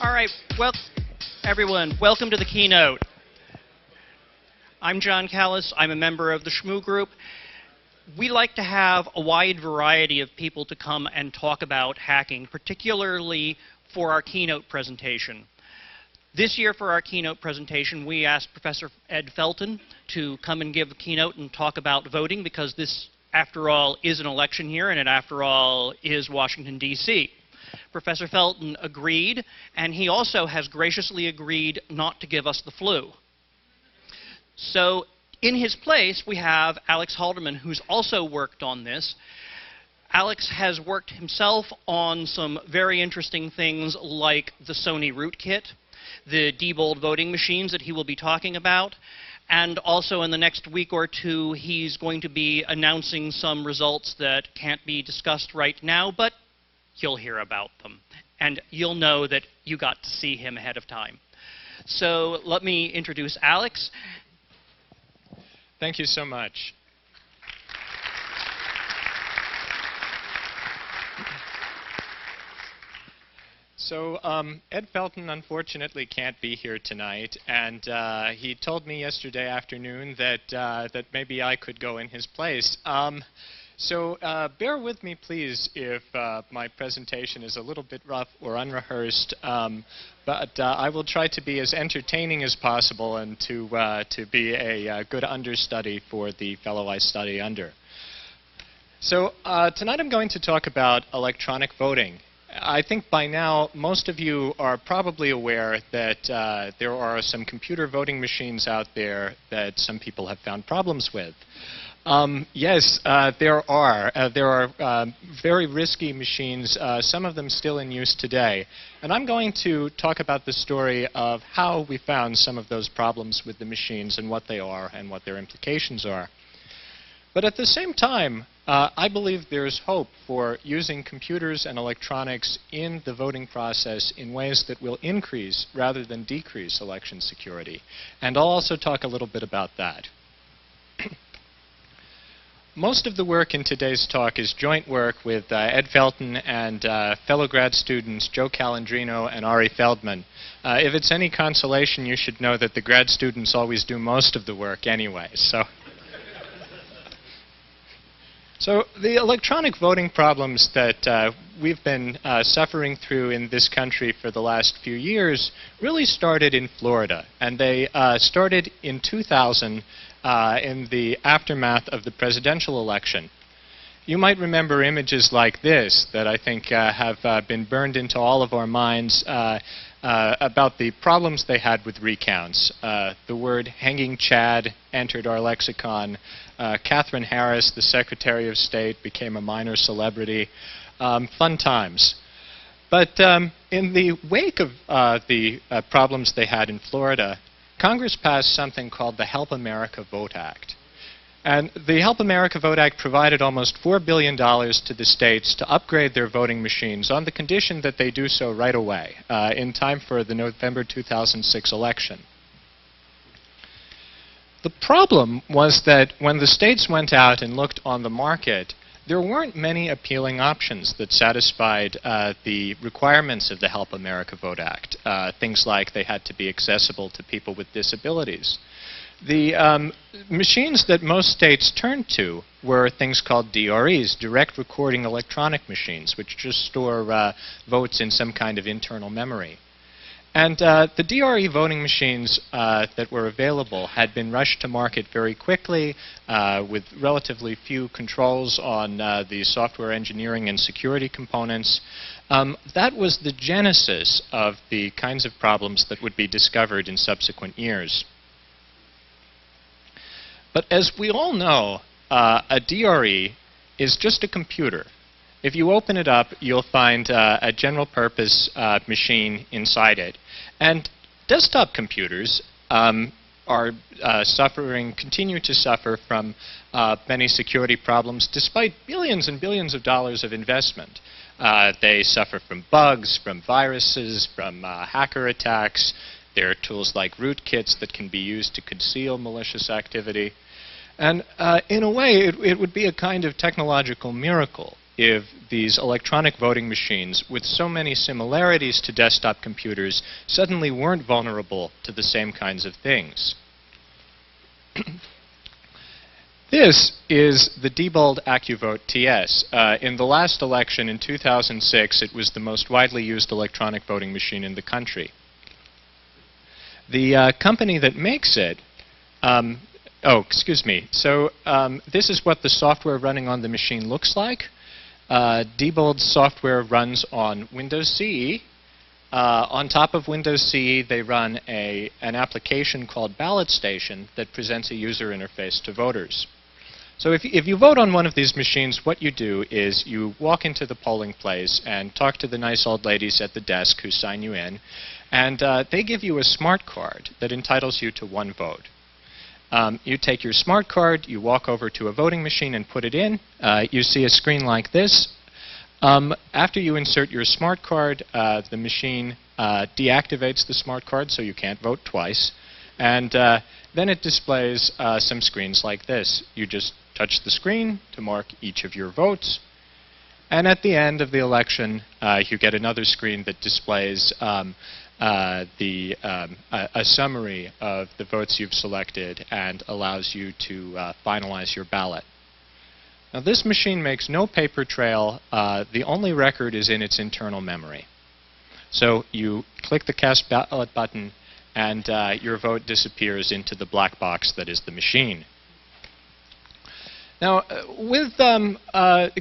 All right, well, everyone, welcome to the keynote. I'm John Callis. I'm a member of the Shmoo Group. We like to have a wide variety of people to come and talk about hacking, particularly for our keynote presentation. This year for our keynote presentation, we asked Professor Ed Felten to come and give a keynote and talk about voting, because this, after all, is an election year, and it, after all, is Washington, D.C. Professor Felten agreed, and he also has graciously agreed not to give us the flu. So in his place, we have Alex Halderman, who's also worked on this. Alex has worked himself on some very interesting things like the Sony rootkit, the Diebold voting machines that he will be talking about, and also in the next week or two, he's going to be announcing some results that can't be discussed right now, but you'll hear about them, and you'll know that you got to see him ahead of time. So let me introduce Alex. Thank you so much. So Ed Felten unfortunately can't be here tonight, and he told me yesterday afternoon that that maybe I could go in his place. So bear with me, please, if my presentation is a little bit rough or unrehearsed, but I will try to be as entertaining as possible and to be a good understudy for the fellow I study under. So tonight I'm going to talk about electronic voting. I think by now most of you are probably aware that there are some computer voting machines out there that some people have found problems with. Yes, there are. There are very risky machines, some of them still in use today. And I'm going to talk about the story of how we found some of those problems with the machines and what they are and what their implications are. But at the same time, I believe there's hope for using computers and electronics in the voting process in ways that will increase rather than decrease election security. And I'll also talk a little bit about that. Most of the work in today's talk is joint work with Ed Felten and fellow grad students Joe Calandrino and Ari Feldman. If it's any consolation, you should know that the grad students always do most of the work anyway. So the electronic voting problems that we've been suffering through in this country for the last few years really started in Florida, and they started in 2000 in the aftermath of the presidential election. You might remember images like this that I think have been burned into all of our minds about the problems they had with recounts. The word hanging Chad entered our lexicon. Catherine Harris, the Secretary of State, became a minor celebrity. Fun times. But in the wake of the problems they had in Florida, Congress passed something called the Help America Vote Act. And the Help America Vote Act provided almost $4 billion to the states to upgrade their voting machines on the condition that they do so right away, in time for the November 2006 election. The problem was that when the states went out and looked on the market, there weren't many appealing options that satisfied the requirements of the Help America Vote Act. Things like they had to be accessible to people with disabilities. The machines that most states turned to were things called DREs, direct recording electronic machines, which just store votes in some kind of internal memory. And the DRE voting machines that were available had been rushed to market very quickly with relatively few controls on the software engineering and security components. That was the genesis of the kinds of problems that would be discovered in subsequent years. But as we all know, a DRE is just a computer. If you open it up, you'll find a general purpose machine inside it. And desktop computers continue to suffer from many security problems despite billions and billions of dollars of investment. They suffer from bugs, from viruses, from hacker attacks. There are tools like rootkits that can be used to conceal malicious activity. And in a way, it would be a kind of technological miracle if these electronic voting machines, with so many similarities to desktop computers, suddenly weren't vulnerable to the same kinds of things. This is the Diebold AccuVote TS. In the last election in 2006, it was the most widely used electronic voting machine in the country. The company that makes it, this is what the software running on the machine looks like. Diebold software runs on Windows CE. On top of Windows CE, they run an application called Ballot Station that presents a user interface to voters. So if you vote on one of these machines, what you do is you walk into the polling place and talk to the nice old ladies at the desk who sign you in, and they give you a smart card that entitles you to one vote. You take your smart card, you walk over to a voting machine and put it in. You see a screen like this. After you insert your smart card, the machine deactivates the smart card so you can't vote twice. And then it displays some screens like this. You just touch the screen to mark each of your votes. And at the end of the election, you get another screen that displays a summary of the votes you've selected and allows you to finalize your ballot. Now, this machine makes no paper trail. The only record is in its internal memory. So you click the Cast Ballot button, and your vote disappears into the black box that is the machine. Now,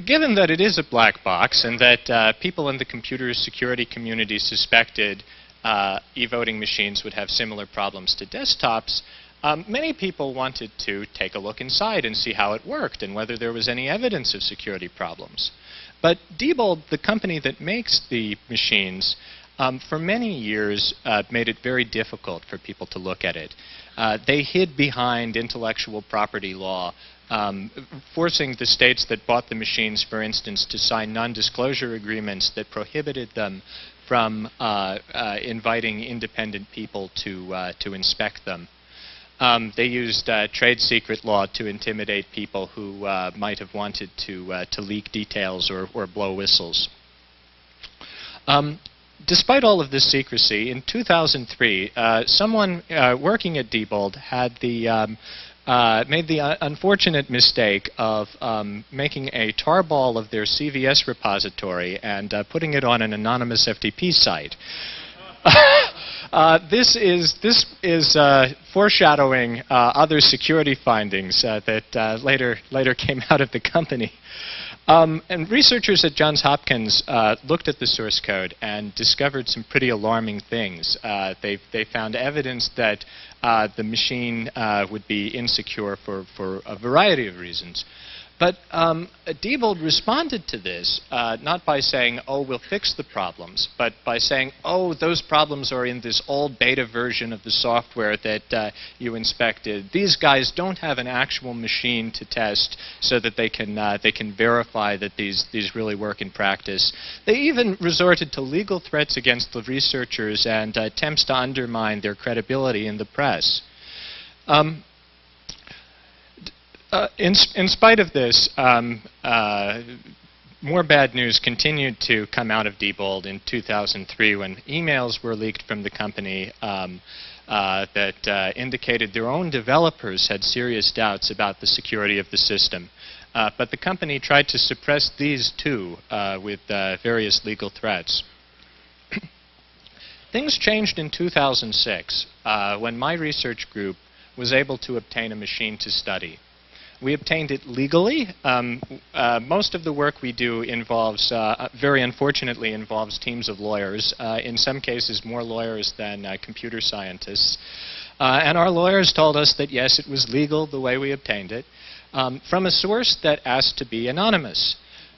given that it is a black box and that people in the computer security community suspected e-voting machines would have similar problems to desktops, many people wanted to take a look inside and see how it worked and whether there was any evidence of security problems. But Diebold, the company that makes the machines, for many years made it very difficult for people to look at it. They hid behind intellectual property law, forcing the states that bought the machines, for instance, to sign non-disclosure agreements that prohibited them from inviting independent people to inspect them. They used trade secret law to intimidate people who might have wanted to leak details or blow whistles. Despite all of this secrecy, in 2003, someone working at Diebold had made the unfortunate mistake of making a tarball of their CVS repository and putting it on an anonymous FTP site. This is foreshadowing other security findings that later came out of the company. And researchers at Johns Hopkins looked at the source code and discovered some pretty alarming things. They found evidence that the machine would be insecure for a variety of reasons. But Diebold responded to this not by saying, oh, we'll fix the problems, but by saying, oh, those problems are in this old beta version of the software that you inspected. These guys don't have an actual machine to test so that they can verify that these really work in practice. They even resorted to legal threats against the researchers and attempts to undermine their credibility in the press. In spite of this, more bad news continued to come out of Diebold in 2003 when emails were leaked from the company that indicated their own developers had serious doubts about the security of the system. But the company tried to suppress these too with various legal threats. Things changed in 2006 when my research group was able to obtain a machine to study. We obtained it legally. Most of the work we do involves, very unfortunately, involves teams of lawyers, in some cases more lawyers than computer scientists. And our lawyers told us that, yes, it was legal the way we obtained it, from a source that asked to be anonymous.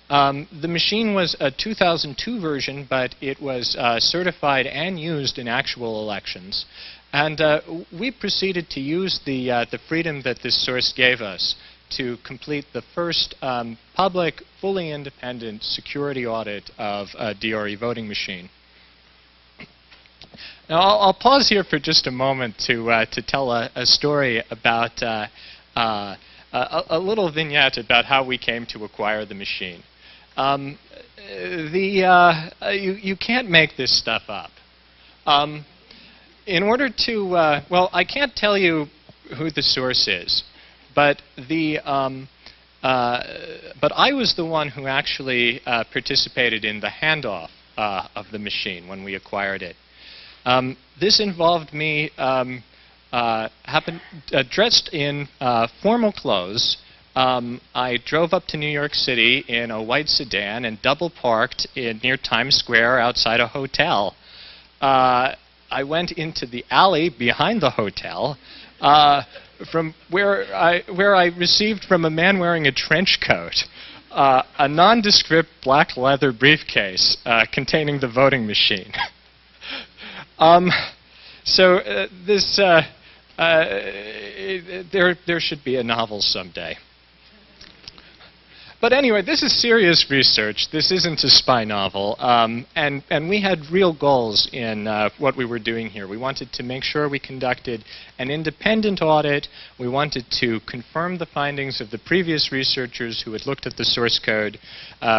The machine was a 2002 version, but it was certified and used in actual elections. And we proceeded to use the freedom that this source gave us to complete the first public, fully independent security audit of a DRE voting machine. Now, I'll pause here for just a moment to tell a story about a little vignette about how we came to acquire the machine. You can't make this stuff up. In order to, well, I can't tell you who the source is, but but I was the one who actually participated in the handoff of the machine when we acquired it. This involved me dressed in formal clothes. I drove up to New York City in a white sedan and double parked near Times Square outside a hotel. I went into the alley behind the hotel, from where I received from a man wearing a trench coat a nondescript black leather briefcase containing the voting machine. There should be a novel someday. But anyway, this is serious research. This isn't a spy novel. And we had real goals in what we were doing here. We wanted to make sure we conducted an independent audit. We wanted to confirm the findings of the previous researchers who had looked at the source code.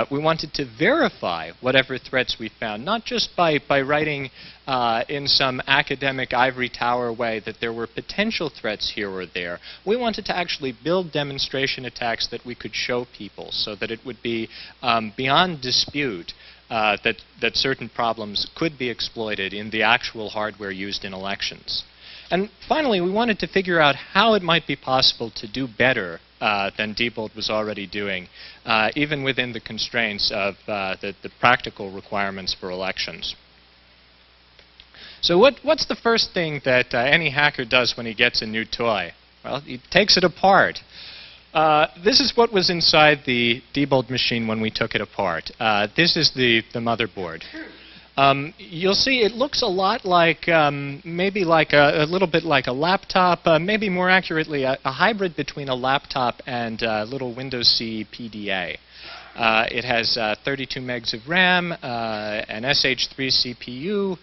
We wanted to verify whatever threats we found, not just by writing in some academic ivory tower way that there were potential threats here or there. We wanted to actually build demonstration attacks that we could show people so that it would be beyond dispute that certain problems could be exploited in the actual hardware used in elections. And finally, we wanted to figure out how it might be possible to do better than Diebold was already doing, even within the constraints of the practical requirements for elections. So what's the first thing that any hacker does when he gets a new toy? Well, he takes it apart. This is what was inside the Diebold machine when we took it apart. This is the motherboard. You'll see it looks a lot like, maybe like a little bit like a laptop, maybe more accurately a hybrid between a laptop and a little Windows CE PDA. It has 32 megs of RAM, an SH3 CPU,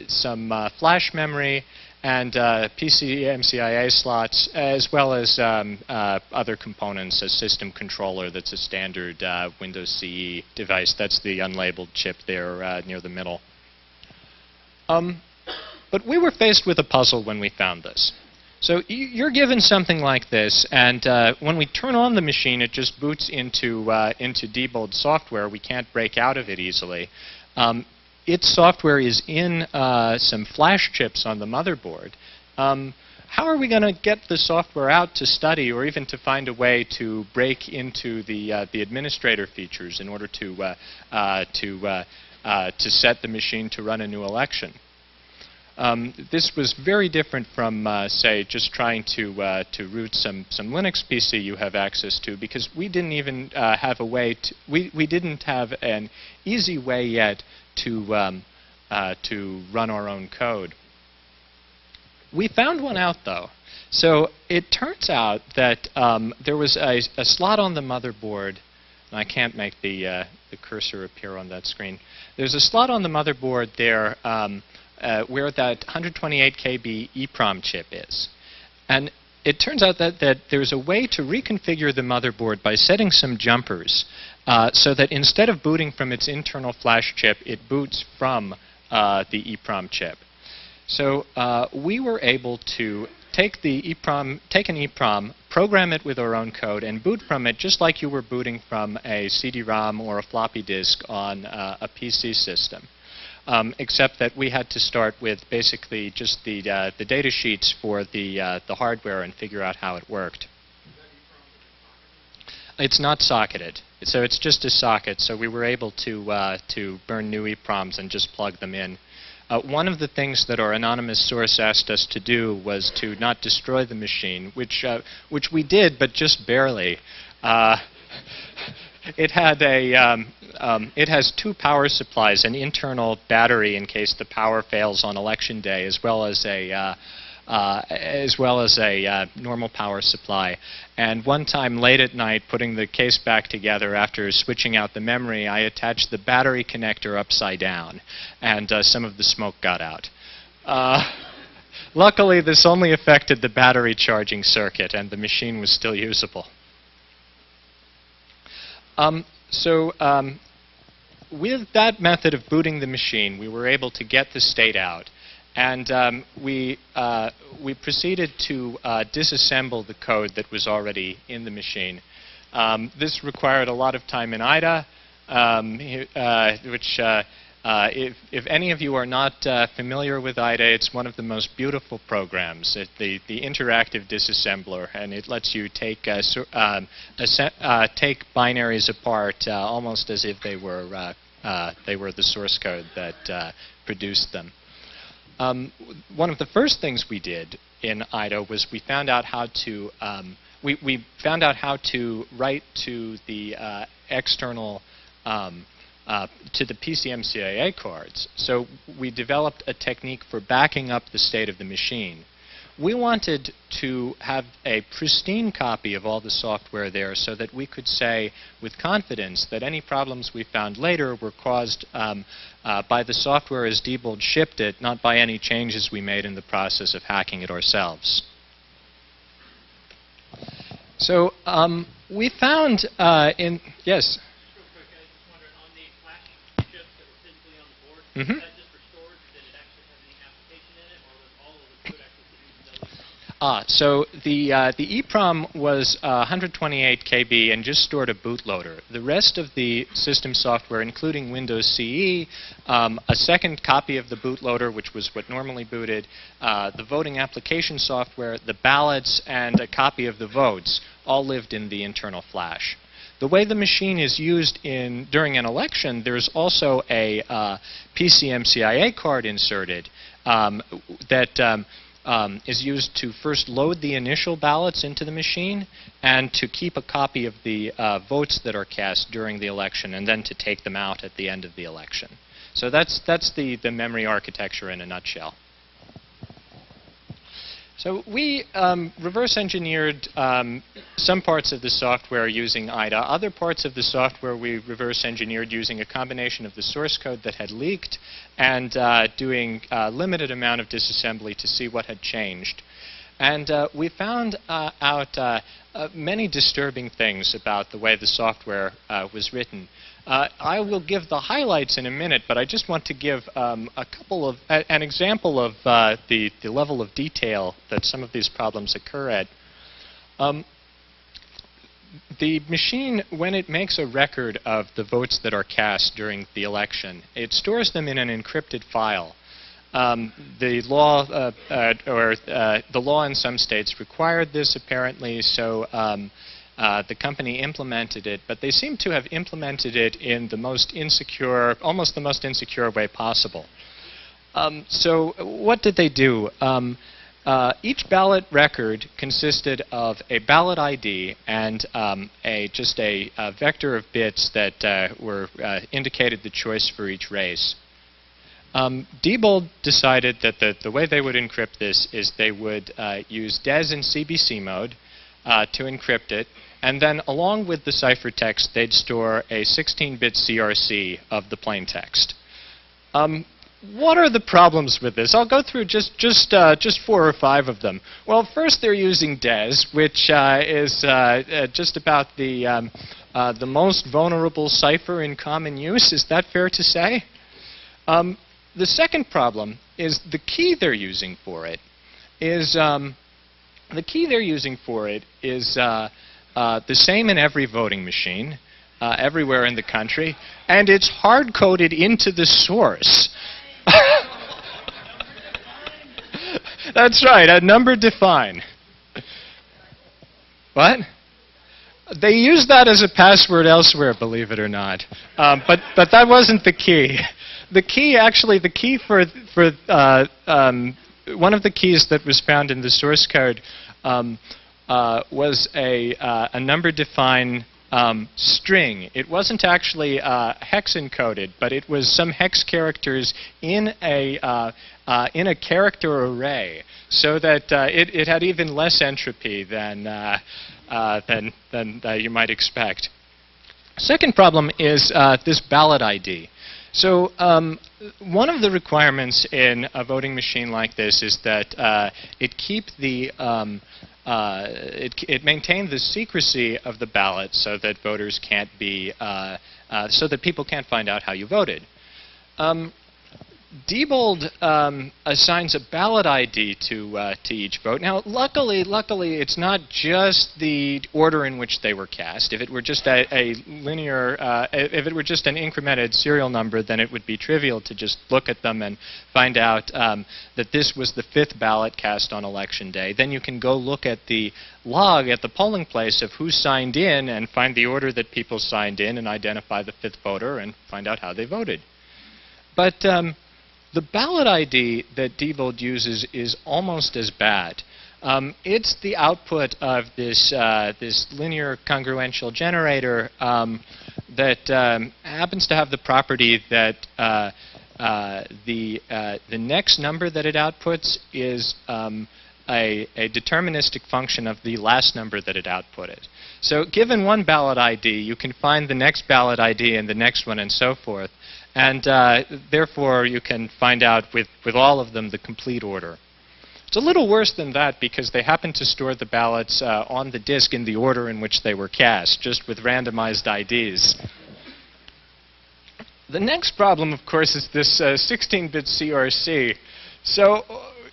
some flash memory, and PCMCIA slots, as well as other components, a system controller that's a standard Windows CE device. That's the unlabeled chip there near the middle. But we were faced with a puzzle when we found this. So you're given something like this, and when we turn on the machine, it just boots into Diebold software. We can't break out of it easily. Its software is in some flash chips on the motherboard. How are we going to get the software out to study, or even to find a way to break into the administrator features in order to set the machine to run a new election? This was very different from, say, just trying to root some Linux PC you have access to, because we didn't even have a way to, we didn't have an easy way yet to run our own code. We found one out, though. So it turns out that there was a slot on the motherboard, and I can't make the cursor appear on that screen. There's a slot on the motherboard there where that 128 KB EEPROM chip is. And it turns out that there's a way to reconfigure the motherboard by setting some jumpers so that instead of booting from its internal flash chip, it boots from the EEPROM chip. So we were able to take an EEPROM, program it with our own code, and boot from it just like you were booting from a CD-ROM or a floppy disk on a PC system. Except that we had to start with basically just the data sheets for the hardware and figure out how it worked. It's not socketed, so it's just a socket. So we were able to burn new EEPROMs and just plug them in. One of the things that our anonymous source asked us to do was to not destroy the machine, which we did, but just barely. It has two power supplies, an internal battery in case the power fails on election day, as well as a normal power supply. And one time late at night, putting the case back together after switching out the memory, I attached the battery connector upside down, and some of the smoke got out. Luckily, this only affected the battery charging circuit, and the machine was still usable. So with that method of booting the machine, we were able to get the state out. And we proceeded to disassemble the code that was already in the machine. This required a lot of time in IDA, which, if any of you are not familiar with IDA, it's one of the most beautiful programs, the interactive disassembler, and it lets you take take binaries apart almost as if they were the source code that produced them. One of the first things we did in IDA was we found out how to write to the external to the PCMCIA cards. So we developed a technique for backing up the state of the machine. We wanted to have a pristine copy of all the software there so that we could say with confidence that any problems we found later were caused by the software as Diebold shipped it, not by any changes we made in the process of hacking it ourselves. So we found yes? Mm-hmm. So the EEPROM was 128 KB and just stored a bootloader. The rest of the system software, including Windows CE, a second copy of the bootloader, which was what normally booted, the voting application software, the ballots, and a copy of the votes, all lived in the internal flash. The way the machine is used during an election, there's also a PCMCIA card inserted that is used to first load the initial ballots into the machine and to keep a copy of the votes that are cast during the election and then to take them out at the end of the election. So that's the memory architecture in a nutshell. So we reverse engineered some parts of the software using IDA. Other parts of the software we reverse engineered using a combination of the source code that had leaked and doing a limited amount of disassembly to see what had changed. And we found out many disturbing things about the way the software was written. I will give the highlights in a minute, but I just want to give an example of the level of detail that some of these problems occur at. The machine, when it makes a record of the votes that are cast during the election, it stores them in an encrypted file. The law in some states required this apparently, so the company implemented it, but they seem to have implemented it in the most insecure, almost the most insecure way possible. So what did they do? Each ballot record consisted of a ballot ID and just a vector of bits that indicated the choice for each race. Diebold decided that the way they would encrypt this is they would use DES in CBC mode to encrypt it, and then along with the ciphertext they'd store a 16-bit CRC of the plain text. What are the problems with this? I'll go through just 4 or 5 of them. Well, first they're using DES, which is just about the most vulnerable cipher in common use. Is that fair to say? The second problem is the key they're using for it is the same in every voting machine, everywhere in the country, and it's hard-coded into the source. That's right, a number define. What? They use that as a password elsewhere, believe it or not. But that wasn't the key. The key, actually, the key for one of the keys that was found in the source code was a number define string. It wasn't actually hex encoded, but it was some hex characters in a character array, so that it had even less entropy than you might expect. Second problem is this ballot ID. So one of the requirements in a voting machine like this is that it keep the it maintained the secrecy of the ballot so that voters can't be, so that people can't find out how you voted. Diebold assigns a ballot ID to each vote. Now, luckily, it's not just the order in which they were cast. If it were just a linear, if it were just an incremented serial number, then it would be trivial to just look at them and find out that this was the 5th ballot cast on election day. Then you can go look at the log at the polling place of who signed in and find the order that people signed in and identify the 5th voter and find out how they voted. But the ballot ID that Diebold uses is almost as bad. It's the output of this, this linear congruential generator that happens to have the property that the next number that it outputs is a deterministic function of the last number that it outputted. So given one ballot ID, you can find the next ballot ID and the next one and so forth. And therefore, you can find out with all of them the complete order. It's a little worse than that because they happen to store the ballots on the disk in the order in which they were cast, just with randomized IDs. The next problem, of course, is this 16-bit CRC. So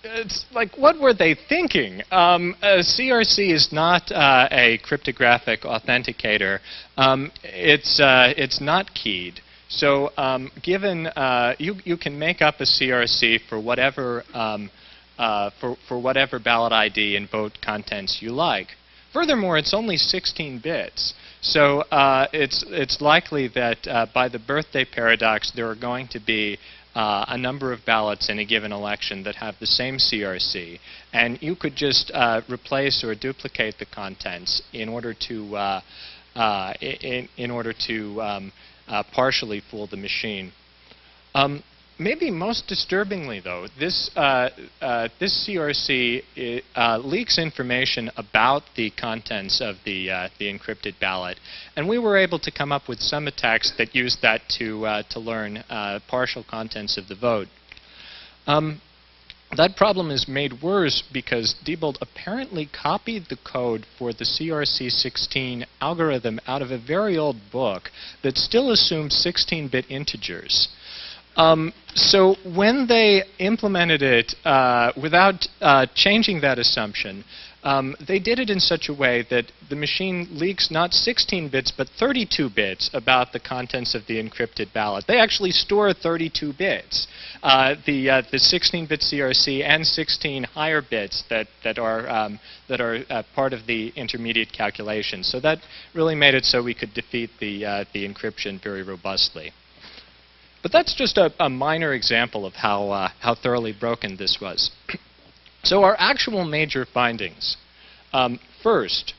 it's like, what were they thinking? CRC is not a cryptographic authenticator. It's not keyed. So given you can make up a CRC for whatever for whatever ballot ID and vote contents you like. Furthermore, it's only 16 bits. So it's likely that by the birthday paradox, there are going to be a number of ballots in a given election that have the same CRC, and you could just replace or duplicate the contents in order to partially fool the machine. Maybe most disturbingly, though, this CRC leaks information about the contents of the encrypted ballot, and we were able to come up with some attacks that used that to learn partial contents of the vote. That problem is made worse because Diebold apparently copied the code for the CRC16 algorithm out of a very old book that still assumed 16-bit integers. So when they implemented it without changing that assumption, they did it in such a way that the machine leaks not 16 bits but 32 bits about the contents of the encrypted ballot. They actually store 32 bits, the 16-bit CRC and 16 higher bits that are part of the intermediate calculation. So that really made it so we could defeat the encryption very robustly. But that's just a minor example of how thoroughly broken this was. So our actual major findings, first,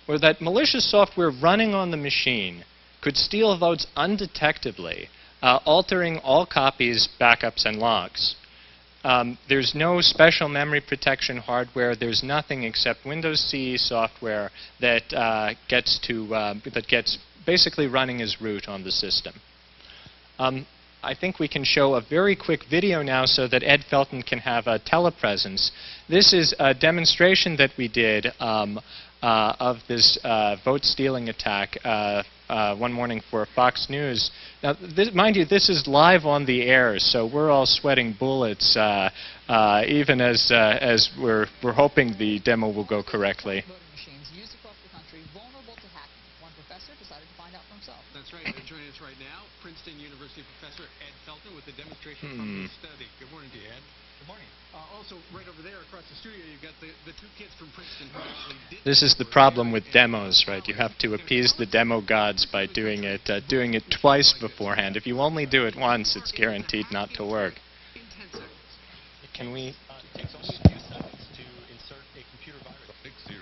were that malicious software running on the machine could steal votes undetectably, altering all copies, backups, and logs. There's no special memory protection hardware. There's nothing except Windows CE software that gets basically running as root on the system. I think we can show a very quick video now so that Ed Felton can have a telepresence. This is a demonstration that we did of this vote-stealing attack one morning for Fox News. Now, mind you, this is live on the air, so we're all sweating bullets, even as we're hoping the demo will go correctly. That's right. Joining us right now, Princeton University professor Ed Felton with a demonstration from his study. Good morning to you, Ed. Good morning. Also, right over there across the studio, you've got the two kids from Princeton who actually did this is the problem with demos, right? You have to appease the demo gods by doing it twice beforehand. If you only do it once, it's guaranteed not to work. Can we? It takes only a few seconds to insert a computer virus. Fix 0.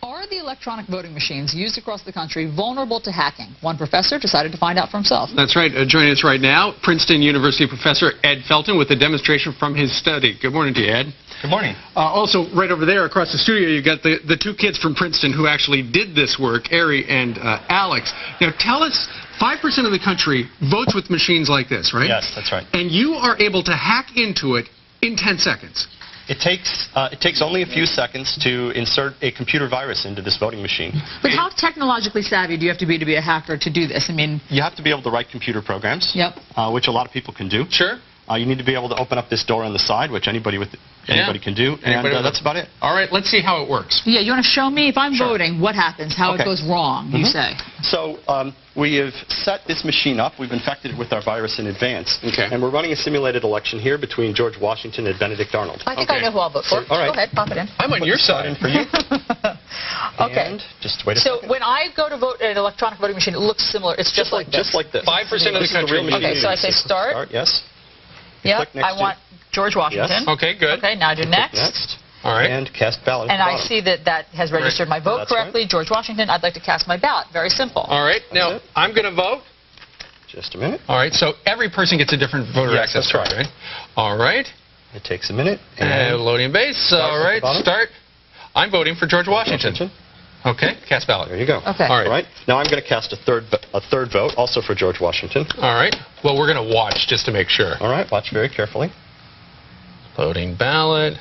Are the electronic voting machines used across the country vulnerable to hacking? One professor decided to find out for himself. That's right. Joining us right now, Princeton University professor Ed Felton with a demonstration from his study. Good morning to you, Ed. Good morning. Also, right over there across the studio, you've got the two kids from Princeton who actually did this work, Ari and Alex. Now, tell us, 5% of the country votes with machines like this, right? Yes, that's right. And you are able to hack into it in 10 seconds. It takes only a few seconds to insert a computer virus into this voting machine. But how technologically savvy do you have to be a hacker to do this? I mean, you have to be able to write computer programs, yep. Which a lot of people can do. Sure. You need to be able to open up this door on the side, which anybody can do, and that's about it. All right, let's see how it works. Yeah, you want to show me? If I'm Sure. voting, what happens? How it goes wrong, you say? So we have set this machine up. We've infected it with our virus in advance. Okay. And we're running a simulated election here between George Washington and Benedict Arnold. I think I know who I'll vote for. All right. Go ahead, pop it in. I'm on your side. In for you. Okay. And just wait a So second. when I go to vote at an electronic voting machine, it looks similar. It's just like this. Just like this. 5% of the This is country. real machine. Okay, so I say start. Yes. Yep, click next I want George Washington. Yes. Okay, good. Okay, now I do next. Next. All right. And cast ballot. And I see that that has registered my vote That's correctly. right. George Washington, I'd like to cast my ballot. Very simple. All right. Now, I'm going to vote. Just a minute. All right. So every person gets a different voter Yes, access that's card, right. All right. It takes a minute. Loading base. All at right. the bottom. Start. I'm voting for George Washington. Okay. Cast ballot. There you go. Okay. All right. All right. Now I'm going to cast a third vote, also for George Washington. All right. Well, we're going to watch just to make sure. All right. Watch very carefully. Loading ballot.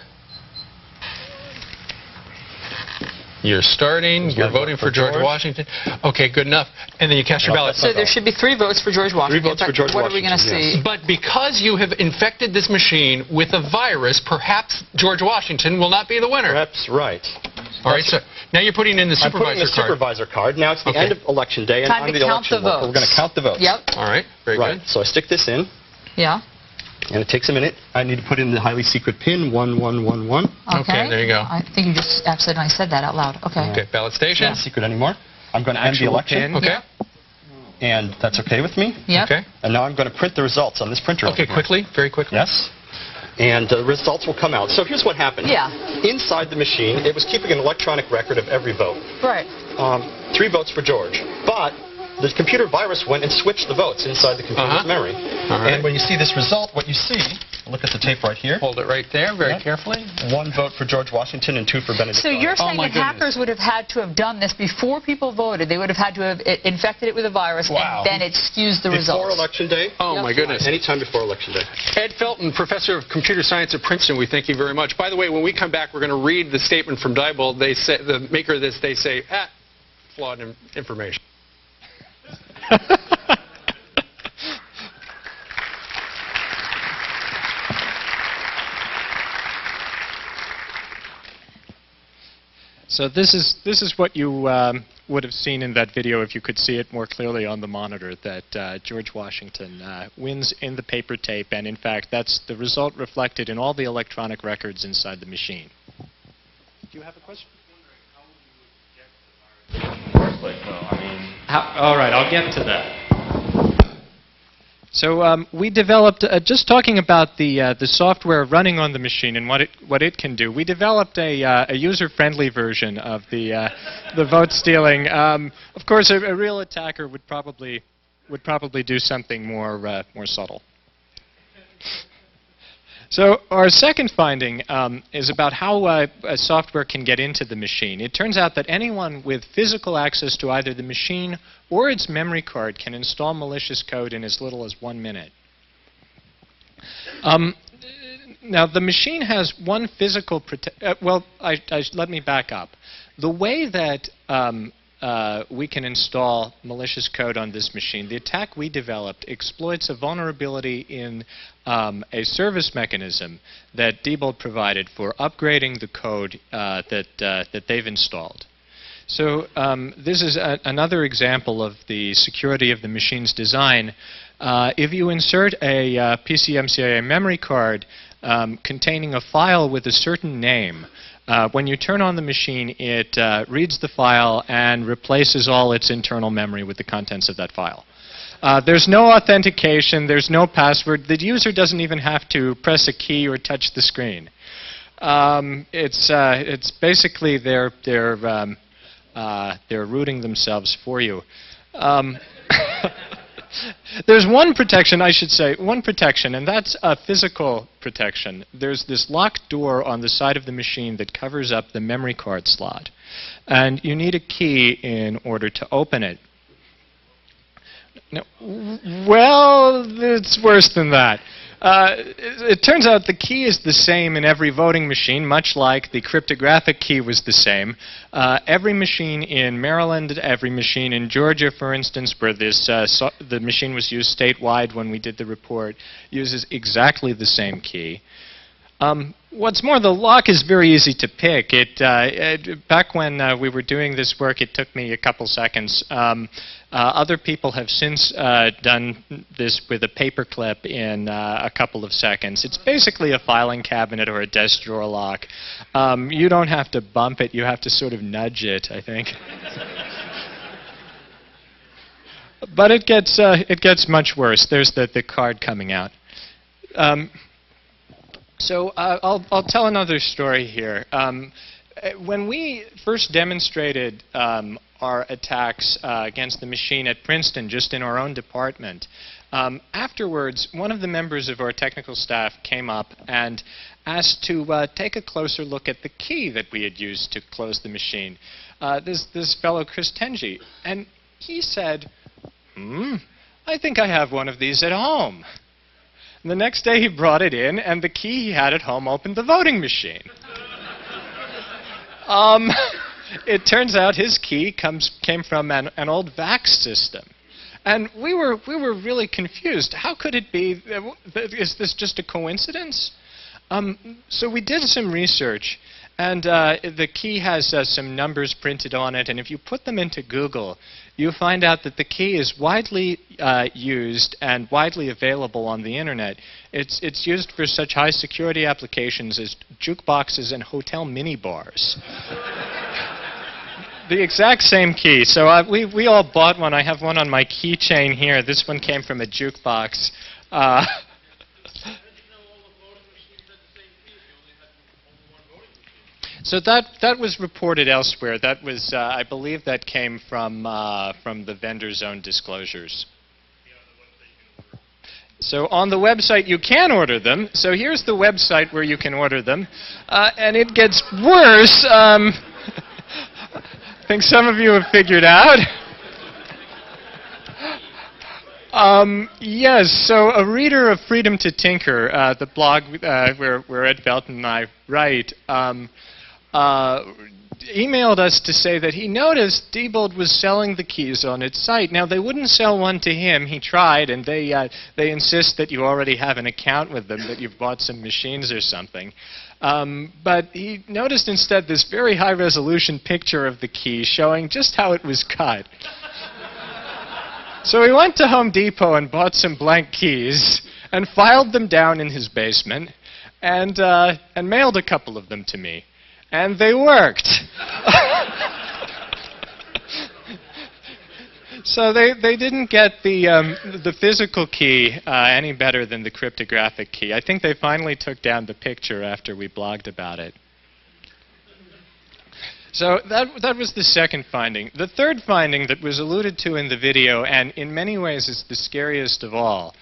You're starting. There's You're my voting vote for for George George. Washington. Okay, good enough. And then you cast your No, ballot. that's my So there vote. should be 3 votes for George Washington. 3 votes In fact, for George what are we going to Washington, see? yes. But because you have infected this machine with a virus, perhaps George Washington will not be the winner. Perhaps right. All right, so now you're putting in the I'm putting supervisor the card. supervisor card. Now it's the Okay. end of election day, and Time I'm to the count election the worker. We're going to votes. count the votes. Yep. All right, very Right. good. So I stick this in, Yeah. and it takes a minute. I need to put in the highly secret PIN 1111. Okay, there you go. I think you just accidentally said that out loud. Okay. Okay, ballot station. Not secret anymore. I'm going to end the election, Okay. Yeah. and that's okay with me. Yep. Okay. And now I'm going to print the results on this printer. Okay, over here. quickly, very quickly. Yes. And the results will come out. So here's what happened. Yeah. Inside the machine, it was keeping an electronic record of every vote. Right. 3 votes for George. But the computer virus went and switched the votes inside the computer's memory. All right. And when you see this result, what you see, look at the tape right here. Hold it right there, very Yep. carefully. 1 vote for George Washington and 2 for Benedict So Arnold. you're saying my that goodness. hackers would have had to have done this before people voted. They would have had to have infected it with a virus, Wow. and then it skews the Before results. election day? Oh, Yep. my goodness. Anytime before election day. Ed Felton, professor of computer science at Princeton, we thank you very much. By the way, when we come back, we're going to read the statement from Diebold. They say, the maker of this, they say, flawed information. So this is what you would have seen in that video if you could see it more clearly on the monitor, that George Washington wins in the paper tape, and in fact that's the result reflected in all the electronic records inside the machine. Do you have a question? All right, I'll get to that. So we developed, just talking about the software running on the machine and what it can do. We developed a user-friendly version of the vote stealing. Of course, a real attacker would probably do something more subtle. So our second finding is about how software can get into the machine. It turns out that anyone with physical access to either the machine or its memory card can install malicious code in as little as 1 minute. Now, the machine has one physical let me back up. The way that we can install malicious code on this machine, the attack we developed exploits a vulnerability in a service mechanism that Diebold provided for upgrading the code that they've installed. So this is another example of the security of the machine's design. If you insert a PCMCIA memory card containing a file with a certain name, when you turn on the machine, it reads the file and replaces all its internal memory with the contents of that file. There's no authentication, there's no password. The user doesn't even have to press a key or touch the screen. It's basically they're rooting themselves for you. There's one protection, I should say, and that's a physical protection. There's this locked door on the side of the machine that covers up the memory card slot. And you need a key in order to open it. Now, well, it's worse than that. It turns out the key is the same in every voting machine, much like the cryptographic key was the same. Every machine in Maryland, every machine in Georgia, for instance, where the machine was used statewide when we did the report, uses exactly the same key. What's more, the lock is very easy to pick. Back when we were doing this work, it took me a couple seconds. Other people have since done this with a paper clip in a couple of seconds. It's basically a filing cabinet or a desk drawer lock. You don't have to bump it. You have to sort of nudge it, I think. But it gets much worse. There's the card coming out. So I'll tell another story here. When we first demonstrated our attacks against the machine at Princeton, just in our own department, afterwards, one of the members of our technical staff came up and asked to take a closer look at the key that we had used to close the machine. This fellow, Chris Tenji. And he said, I think I have one of these at home. And the next day he brought it in, and the key he had at home opened the voting machine. It turns out his key came from an old VAX system. And we were really confused. How could it be? Is this just a coincidence? So we did some research, and the key has some numbers printed on it, and if you put them into Google, you find out that the key is widely used and widely available on the internet. It's used for such high security applications as jukeboxes and hotel minibars. The exact same key. So we all bought one. I have one on my keychain here. This one came from a jukebox. So that was reported elsewhere. That was, I believe, that came from the vendor's own disclosures. So on the website you can order them. So here's the website where you can order them, and it gets worse. I think some of you have figured out. Yes, so a reader of Freedom to Tinker, the blog where Ed Felton and I write, emailed us to say that he noticed Diebold was selling the keys on its site. Now, they wouldn't sell one to him. He tried, and they insist that you already have an account with them, that you've bought some machines or something. But he noticed instead this very high-resolution picture of the key showing just how it was cut. So he went to Home Depot and bought some blank keys and filed them down in his basement and mailed a couple of them to me. And they worked. So they didn't get the physical key any better than the cryptographic key. I think they finally took down the picture after we blogged about it. So that was the second finding. The third finding that was alluded to in the video, and in many ways is the scariest of all,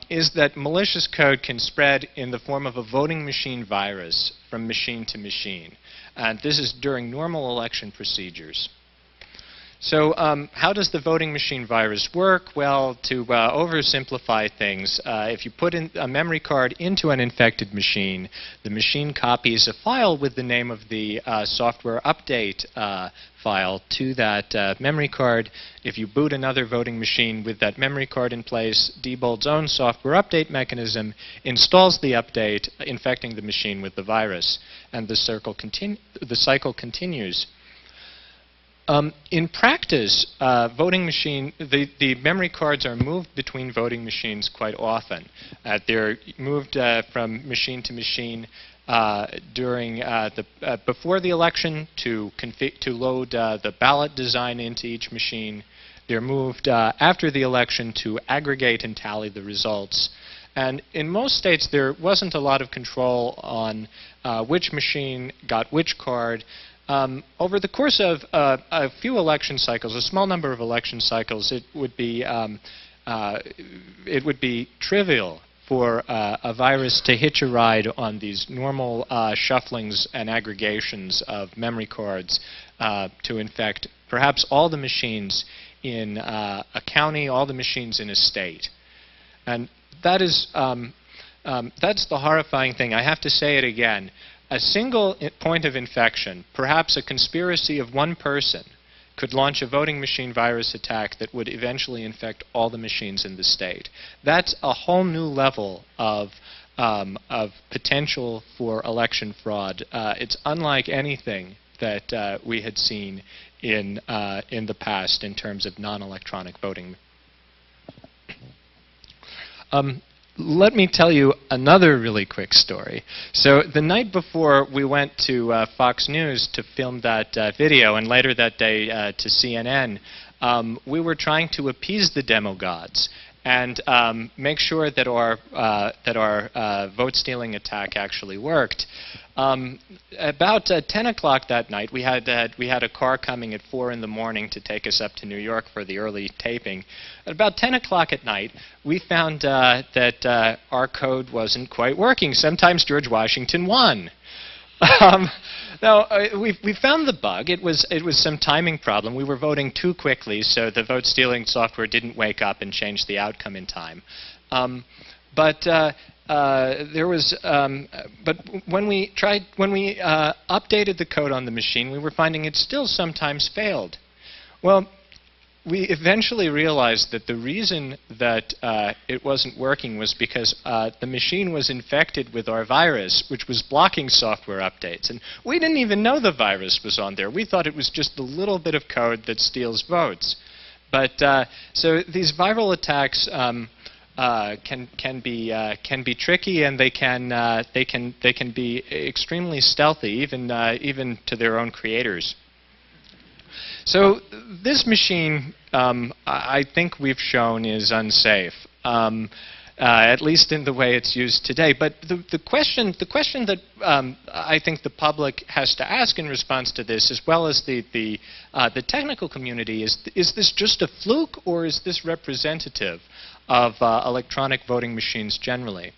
is that malicious code can spread in the form of a voting machine virus from machine to machine. And this is during normal election procedures. So how does the voting machine virus work? Well, to oversimplify things, if you put in a memory card into an infected machine, the machine copies a file with the name of the software update file to that memory card. If you boot another voting machine with that memory card in place, Diebold's own software update mechanism installs the update, infecting the machine with the virus, and the cycle continues. In practice, the memory cards are moved between voting machines quite often. They're moved from machine to machine before the election to load the ballot design into each machine. They're moved after the election to aggregate and tally the results. And in most states, there wasn't a lot of control on which machine got which card. Over the course of a few election cycles, a small number of election cycles, it would be trivial for a virus to hitch a ride on these normal shufflings and aggregations of memory cards to infect perhaps all the machines in a county, all the machines in a state. And that is That's the horrifying thing. I have to say it again. A single point of infection, perhaps a conspiracy of one person, could launch a voting machine virus attack that would eventually infect all the machines in the state. That's a whole new level of potential for election fraud. It's unlike anything that we had seen in the past in terms of non-electronic voting. Let me tell you another really quick story. So the night before we went to Fox News to film that video, and later that day to CNN, we were trying to appease the demo gods and make sure that our vote-stealing attack actually worked. About 10 o'clock that night, we had a car coming at 4 in the morning to take us up to New York for the early taping. At about 10 o'clock at night, we found that our code wasn't quite working. Sometimes George Washington won. Now, we found the bug. It was some timing problem. We were voting too quickly, so the vote-stealing software didn't wake up and change the outcome in time. But when we updated the code on the machine, we were finding it still sometimes failed. Well, we eventually realized that the reason that it wasn't working was because the machine was infected with our virus, which was blocking software updates. And we didn't even know the virus was on there. We thought it was just the little bit of code that steals votes. But so these viral attacks can be tricky, and they can be extremely stealthy, even to their own creators. So this machine, I think we've shown, is unsafe, at least in the way it's used today. But the question that I think the public has to ask in response to this, as well as the technical community, is this just a fluke, or is this representative of electronic voting machines generally?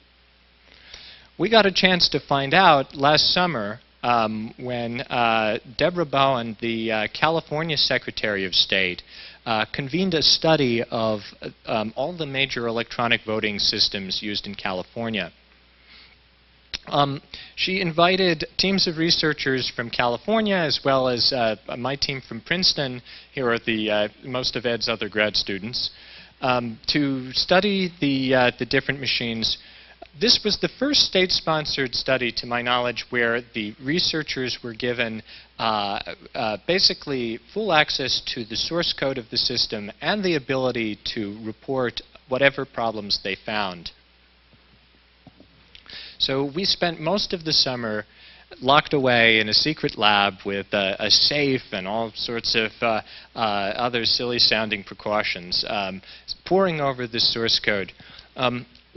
We got a chance to find out last summer when Deborah Bowen, the California Secretary of State, convened a study of all the major electronic voting systems used in California. She invited teams of researchers from California, as well as my team from Princeton. Here are most of Ed's other grad students, to study the different machines. This was the first state-sponsored study, to my knowledge, where the researchers were given basically full access to the source code of the system and the ability to report whatever problems they found. So we spent most of the summer locked away in a secret lab with a safe and all sorts of other silly-sounding precautions, poring over the source code.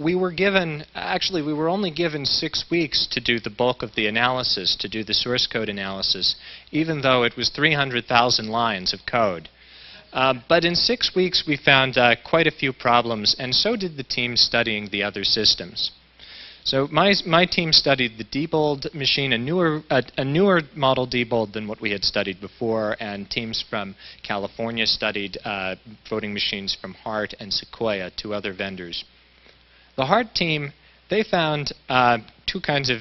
We were only given 6 weeks to do the bulk of the analysis, to do the source code analysis, even though it was 300,000 lines of code. But in 6 weeks, we found quite a few problems, and so did the team studying the other systems. So my team studied the Diebold machine, a newer model Diebold than what we had studied before, and teams from California studied voting machines from Hart and Sequoia, 2 other vendors. The Hart team, they found two kinds of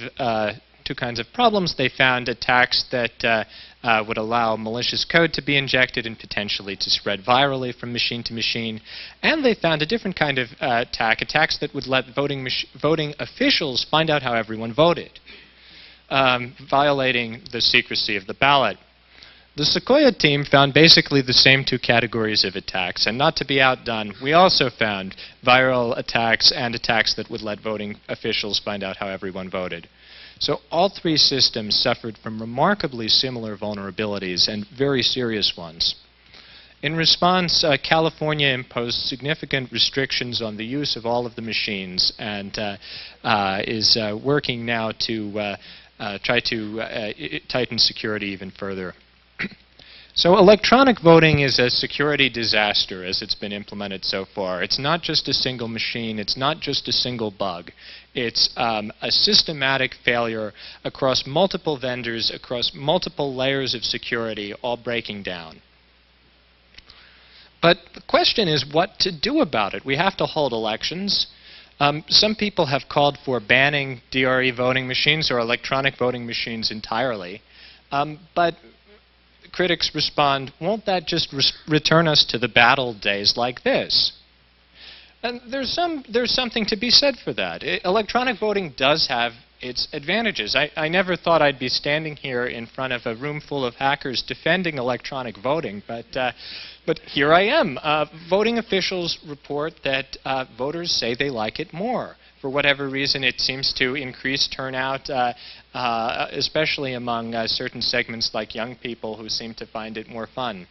problems. They found attacks that would allow malicious code to be injected and potentially to spread virally from machine to machine. And they found a different kind of attacks that would let voting officials find out how everyone voted, violating the secrecy of the ballot. The Sequoia team found basically the same 2 categories of attacks, and not to be outdone, we also found viral attacks and attacks that would let voting officials find out how everyone voted. So all 3 systems suffered from remarkably similar vulnerabilities, and very serious ones. In response, California imposed significant restrictions on the use of all of the machines, and is working now to try to tighten security even further. So electronic voting is a security disaster as it's been implemented so far. It's not just a single machine. It's not just a single bug. It's a systematic failure across multiple vendors, across multiple layers of security, all breaking down. But the question is what to do about it. We have to hold elections. Some people have called for banning DRE voting machines or electronic voting machines entirely. But critics respond, won't that just return us to the bad old days like this? And there's something to be said for that. Electronic voting does have its advantages. I never thought I'd be standing here in front of a room full of hackers defending electronic voting, but here I am. Voting officials report that voters say they like it more. For whatever reason, it seems to increase turnout, especially among certain segments like young people who seem to find it more fun.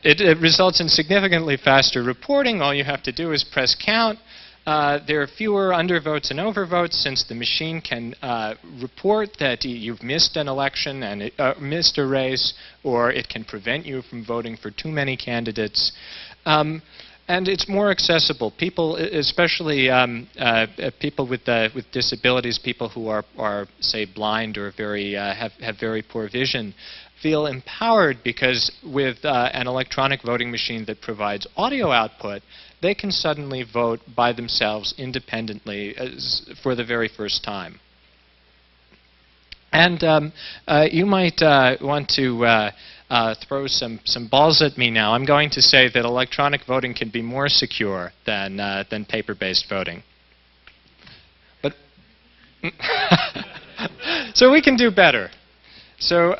It results in significantly faster reporting. All you have to do is press count. There are fewer undervotes and overvotes since the machine can report that you've missed an election and missed a race, or it can prevent you from voting for too many candidates. And it's more accessible. People, especially people with disabilities, people who are say blind or have very poor vision, feel empowered because with an electronic voting machine that provides audio output, they can suddenly vote by themselves independently for the very first time. And you might want to throw some balls at me now. I'm going to say that electronic voting can be more secure than paper-based voting. But so we can do better. So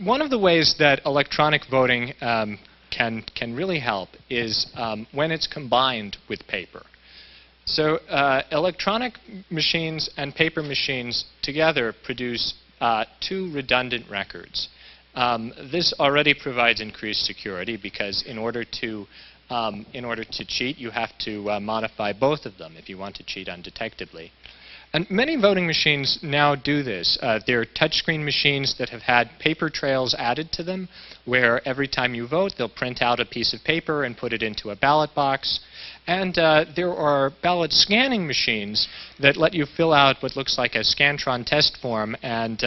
one of the ways that electronic voting can really help is when it's combined with paper. So electronic machines and paper machines together produce two redundant records. This already provides increased security because in order to cheat, you have to modify both of them if you want to cheat undetectably. And many voting machines now do this. They're touchscreen machines that have had paper trails added to them, where every time you vote, they'll print out a piece of paper and put it into a ballot box. And there are ballot scanning machines that let you fill out what looks like a Scantron test form and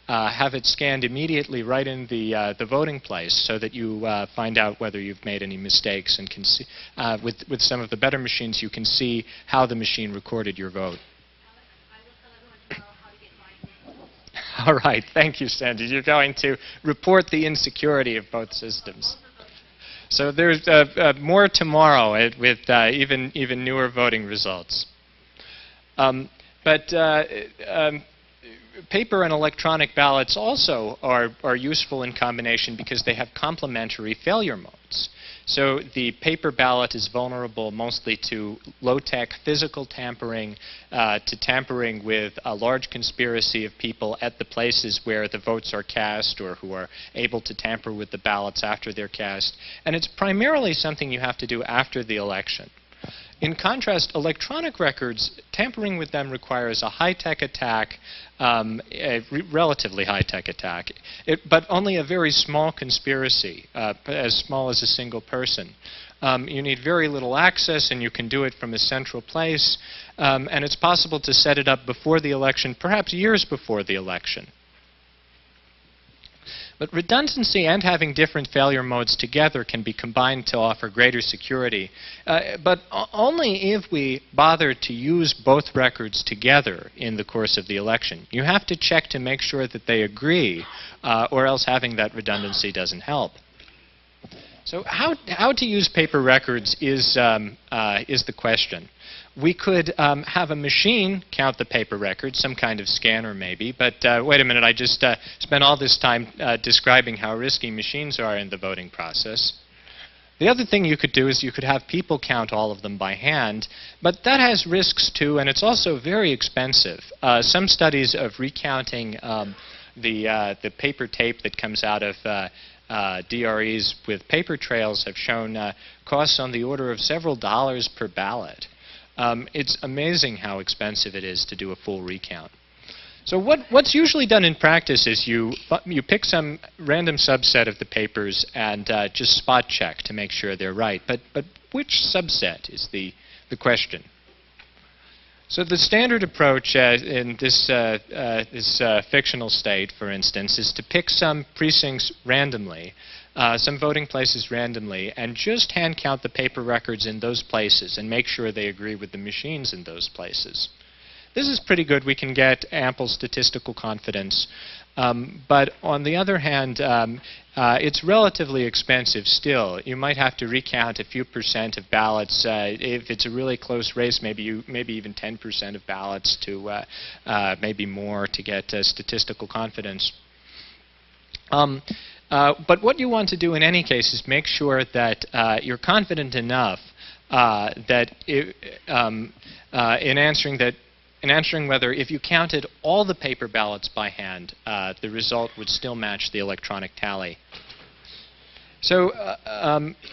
have it scanned immediately right in the voting place so that you find out whether you've made any mistakes and can see, with some of the better machines, you can see how the machine recorded your vote. All right, thank you, Sandy. You're going to report the insecurity of both systems. So there's more tomorrow with even newer voting results. Paper and electronic ballots also are useful in combination because they have complementary failure modes. So the paper ballot is vulnerable mostly to low-tech physical tampering, to tampering with a large conspiracy of people at the places where the votes are cast or who are able to tamper with the ballots after they're cast. And it's primarily something you have to do after the election. In contrast, electronic records, tampering with them requires a high-tech attack, a relatively high-tech attack, but only a very small conspiracy, as small as a single person. You need very little access, and you can do it from a central place, and it's possible to set it up before the election, perhaps years before the election. But redundancy and having different failure modes together can be combined to offer greater security, but only if we bother to use both records together in the course of the election. You have to check to make sure that they agree, or else having that redundancy doesn't help. So how to use paper records is the question. We could have a machine count the paper records, some kind of scanner maybe, but wait a minute, I just spent all this time describing how risky machines are in the voting process. The other thing you could do is you could have people count all of them by hand, but that has risks too, and it's also very expensive. Some studies of recounting the paper tape that comes out of DREs with paper trails have shown costs on the order of several dollars per ballot. It's amazing how expensive it is to do a full recount. So what's usually done in practice is you pick some random subset of the papers and just spot check to make sure they're right. But which subset is the question? So the standard approach in this fictional state, for instance, is to pick some precincts randomly some voting places randomly and just hand count the paper records in those places and make sure they agree with the machines in those places. This is pretty good. We can get ample statistical confidence. But on the other hand, it's relatively expensive still. You might have to recount a few percent of ballots. If it's a really close race, maybe even 10% of ballots to maybe more to get statistical confidence. But what you want to do in any case is make sure that you're confident enough that in answering whether if you counted all the paper ballots by hand, the result would still match the electronic tally. So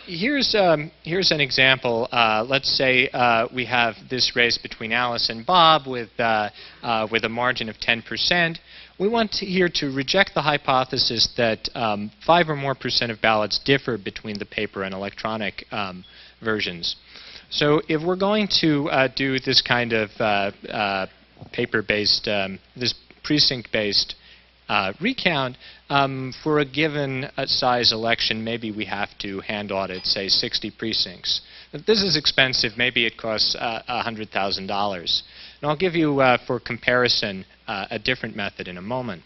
here's an example. Let's say we have this race between Alice and Bob with a margin of 10%. We want here to reject the hypothesis that 5 or more % of ballots differ between the paper and electronic versions. So if we're going to do this kind of paper-based, this precinct-based recount, for a given size election, maybe we have to hand audit, say, 60 precincts. If this is expensive. Maybe it costs $100,000. And I'll give you, for comparison, a different method in a moment.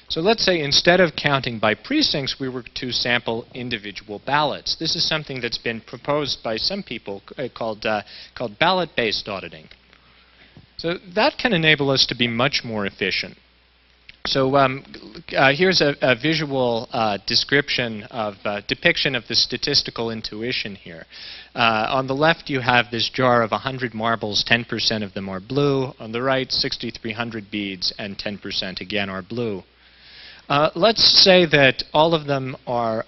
So let's say instead of counting by precincts, we were to sample individual ballots. This is something that's been proposed by some people called ballot-based auditing. So that can enable us to be much more efficient. So here's a visual depiction of the statistical intuition here. On the left, you have this jar of 100 marbles. 10% of them are blue. On the right, 6,300 beads, and 10% again are blue. Let's say that all of them are,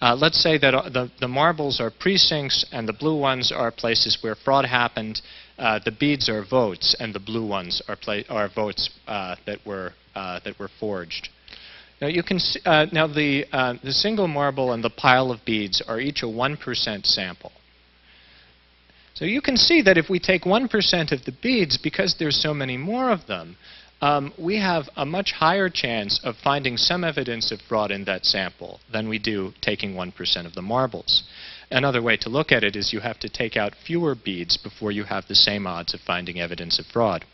let's say that the marbles are precincts and the blue ones are places where fraud happened. The beads are votes and the blue ones are votes that were forged. Now you can see, the single marble and the pile of beads are each a 1% sample. So you can see that if we take 1% of the beads, because there's so many more of them, we have a much higher chance of finding some evidence of fraud in that sample than we do taking 1% of the marbles. Another way to look at it is you have to take out fewer beads before you have the same odds of finding evidence of fraud.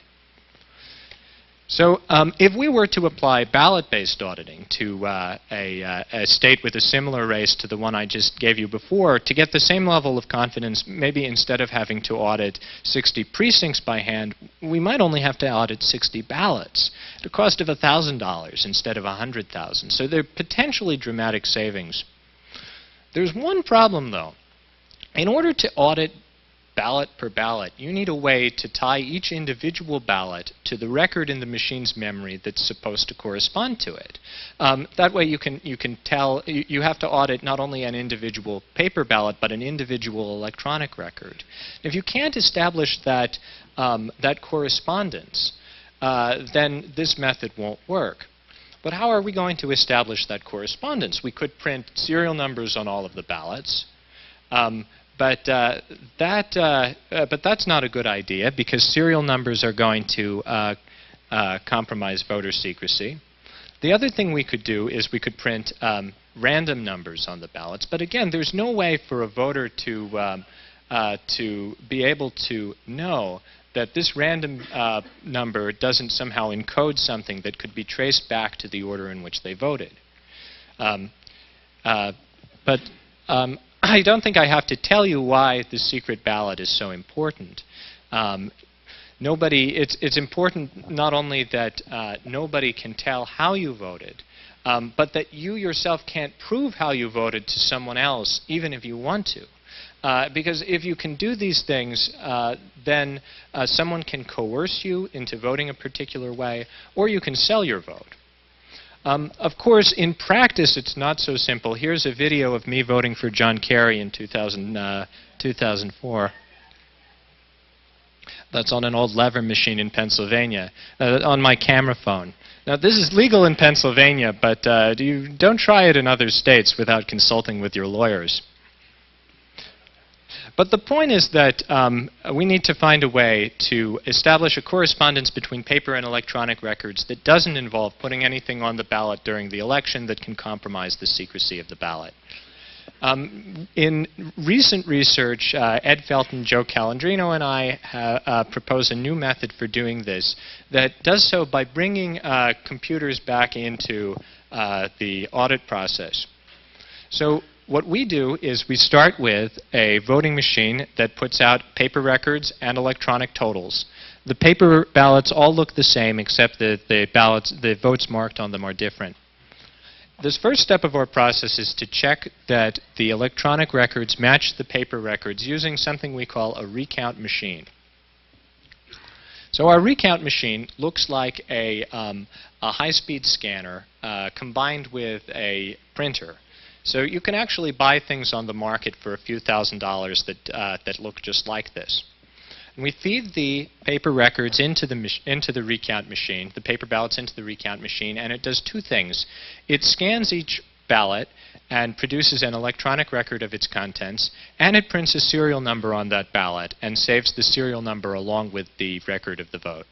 So if we were to apply ballot-based auditing to a state with a similar race to the one I just gave you before, to get the same level of confidence, maybe instead of having to audit 60 precincts by hand, we might only have to audit 60 ballots at a cost of $1,000 instead of $100,000. So they're potentially dramatic savings. There's one problem, though. In order to audit ballot per ballot, you need a way to tie each individual ballot to the record in the machine's memory that's supposed to correspond to it. That way you can tell, you have to audit not only an individual paper ballot, but an individual electronic record. If you can't establish that, that correspondence, then this method won't work. But how are we going to establish that correspondence? We could print serial numbers on all of the ballots. But that's not a good idea because serial numbers are going to compromise voter secrecy. The other thing we could do is we could print random numbers on the ballots. But again, there's no way for a voter to be able to know that this random number doesn't somehow encode something that could be traced back to the order in which they voted. But I don't think I have to tell you why the secret ballot is so important. It's important not only that nobody can tell how you voted, but that you yourself can't prove how you voted to someone else, even if you want to. Because if you can do these things, then someone can coerce you into voting a particular way, or you can sell your vote. Of course, in practice, it's not so simple. Here's a video of me voting for John Kerry in 2004. That's on an old lever machine in Pennsylvania, on my camera phone. Now, this is legal in Pennsylvania, but don't try it in other states without consulting with your lawyers. But the point is that we need to find a way to establish a correspondence between paper and electronic records that doesn't involve putting anything on the ballot during the election that can compromise the secrecy of the ballot. In recent research, Ed Felton, Joe Calandrino, and I propose a new method for doing this that does so by bringing computers back into the audit process. So what we do is we start with a voting machine that puts out paper records and electronic totals. The paper ballots all look the same, except that the votes marked on them are different. This first step of our process is to check that the electronic records match the paper records using something we call a recount machine. So our recount machine looks like a high-speed scanner combined with a printer. So you can actually buy things on the market for a few $1,000s that look just like this. And we feed the paper records into the recount machine, the paper ballots into the recount machine, and it does two things. It scans each ballot and produces an electronic record of its contents, and it prints a serial number on that ballot and saves the serial number along with the record of the vote.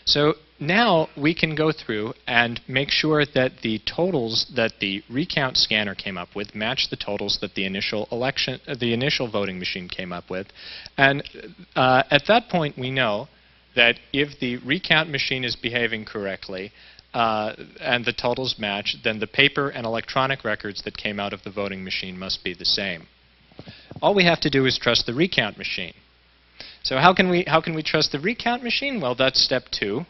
So now we can go through and make sure that the totals that the recount scanner came up with match the totals that the initial voting machine came up with. And at that point, we know that if the recount machine is behaving correctly and the totals match, then the paper and electronic records that came out of the voting machine must be the same. All we have to do is trust the recount machine. So how can we trust the recount machine? Well, that's step 2.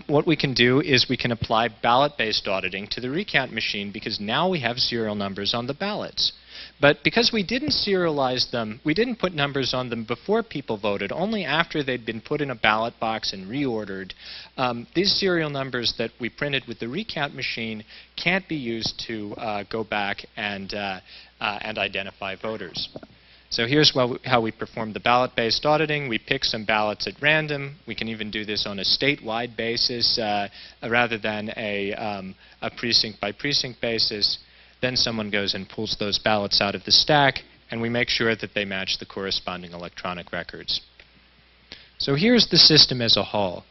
What we can do is we can apply ballot-based auditing to the recount machine because now we have serial numbers on the ballots. But because we didn't serialize them, we didn't put numbers on them before people voted, only after they'd been put in a ballot box and reordered, these serial numbers that we printed with the recount machine can't be used to go back and identify voters. So here's how we perform the ballot-based auditing. We pick some ballots at random. We can even do this on a statewide basis rather than a precinct-by-precinct basis. Then someone goes and pulls those ballots out of the stack, and we make sure that they match the corresponding electronic records. So here's the system as a whole.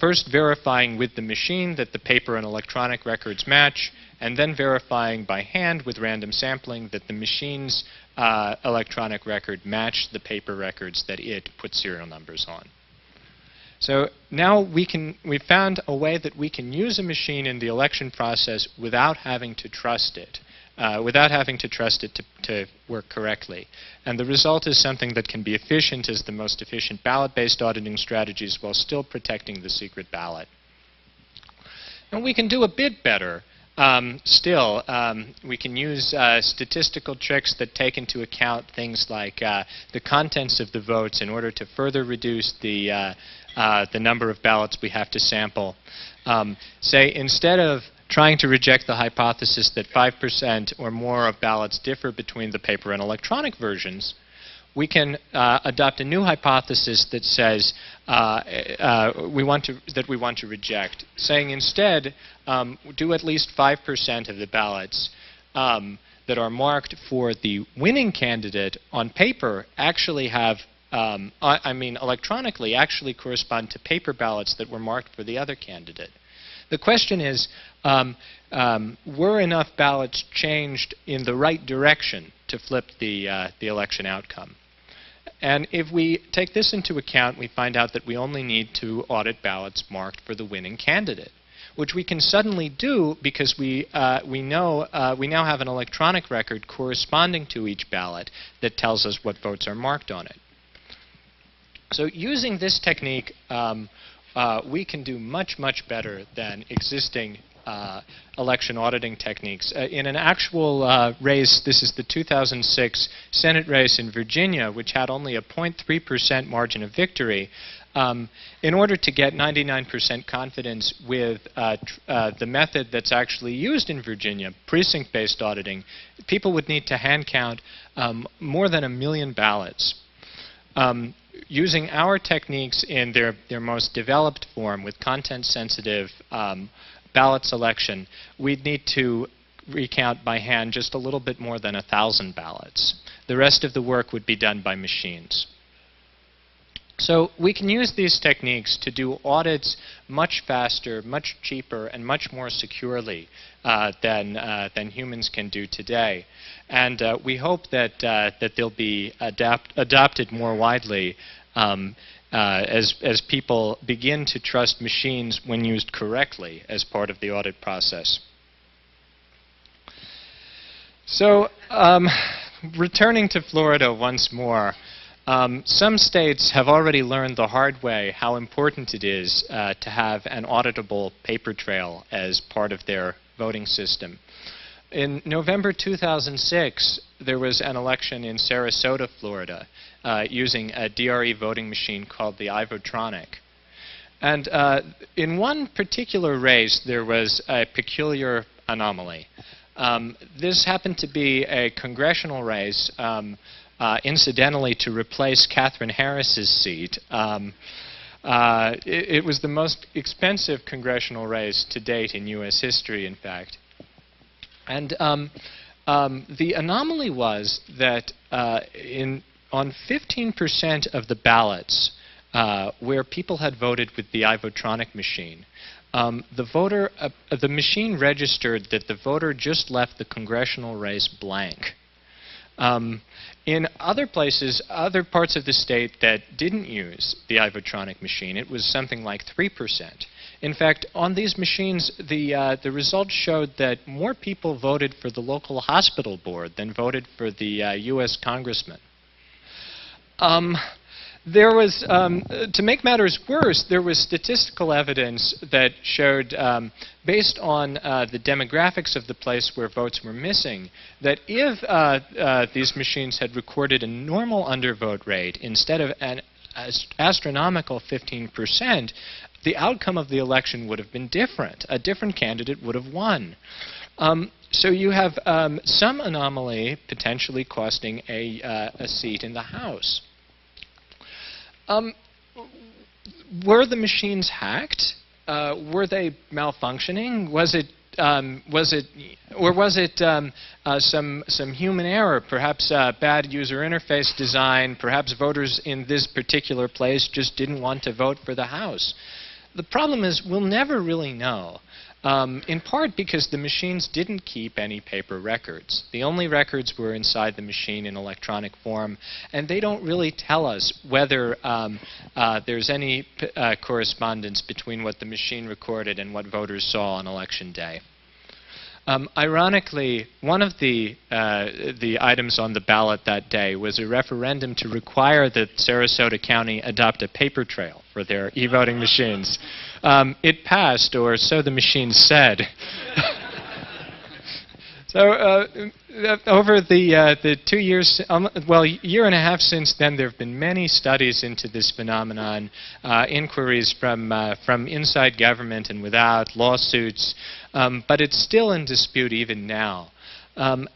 First verifying with the machine that the paper and electronic records match, and then verifying by hand with random sampling that the machine's electronic record matched the paper records that it put serial numbers on. So now we've found a way that we can use a machine in the election process without having to trust it, to work correctly. And the result is something that can be efficient as the most efficient ballot-based auditing strategies while still protecting the secret ballot. And we can do a bit better. We can use statistical tricks that take into account things like the contents of the votes in order to further reduce the number of ballots we have to sample. Say, instead of trying to reject the hypothesis that 5% or more of ballots differ between the paper and electronic versions, we can adopt a new hypothesis that says we want to reject, saying instead do at least 5% of the ballots that are marked for the winning candidate on paper actually have, electronically actually correspond to paper ballots that were marked for the other candidate. The question is, were enough ballots changed in the right direction to flip the election outcome? And if we take this into account, we find out that we only need to audit ballots marked for the winning candidate, which we can suddenly do because we now have an electronic record corresponding to each ballot that tells us what votes are marked on it. So using this technique, we can do much, much better than existing election auditing techniques. In an actual race, this is the 2006 Senate race in Virginia, which had only a 0.3% margin of victory. In order to get 99% confidence with the method that's actually used in Virginia, precinct-based auditing, people would need to hand count more than 1 million ballots. Using our techniques in their most developed form with content-sensitive ballot selection, we'd need to recount by hand just a little bit more than 1,000 ballots. The rest of the work would be done by machines. So we can use these techniques to do audits much faster, much cheaper, and much more securely than humans can do today. And we hope that they'll be adopted more widely as people begin to trust machines when used correctly as part of the audit process. So returning to Florida once more, some states have already learned the hard way how important it is to have an auditable paper trail as part of their voting system. In November 2006, there was an election in Sarasota, Florida, using a DRE voting machine called the Ivotronic. And in one particular race, there was a peculiar anomaly. This happened to be a congressional race, incidentally, to replace Katherine Harris's seat. It was the most expensive congressional race to date in U.S. history, in fact. And the anomaly was that on 15% of the ballots where people had voted with the Ivotronic machine, the machine registered that the voter just left the congressional race blank. In other places, other parts of the state that didn't use the Ivotronic machine, it was something like 3%. In fact, on these machines, the results showed that more people voted for the local hospital board than voted for the U.S. congressman. There was, to make matters worse, there was statistical evidence that showed, based on the demographics of the place where votes were missing, that if these machines had recorded a normal undervote rate instead of an astronomical 15%, the outcome of the election would have been different. A different candidate would have won. So you have some anomaly potentially costing a seat in the House. Were the machines hacked? Were they malfunctioning? Was it some human error? Perhaps bad user interface design. Perhaps voters in this particular place just didn't want to vote for the House. The problem is we'll never really know. In part because the machines didn't keep any paper records. The only records were inside the machine in electronic form, and they don't really tell us whether there's any correspondence between what the machine recorded and what voters saw on Election Day. Ironically, one of the items on the ballot that day was a referendum to require that Sarasota County adopt a paper trail for their e-voting machines. It passed, or so the machine said. So over the 2 years, well, year and a half since then, there have been many studies into this phenomenon, inquiries from inside government and without, lawsuits, but it's still in dispute even now.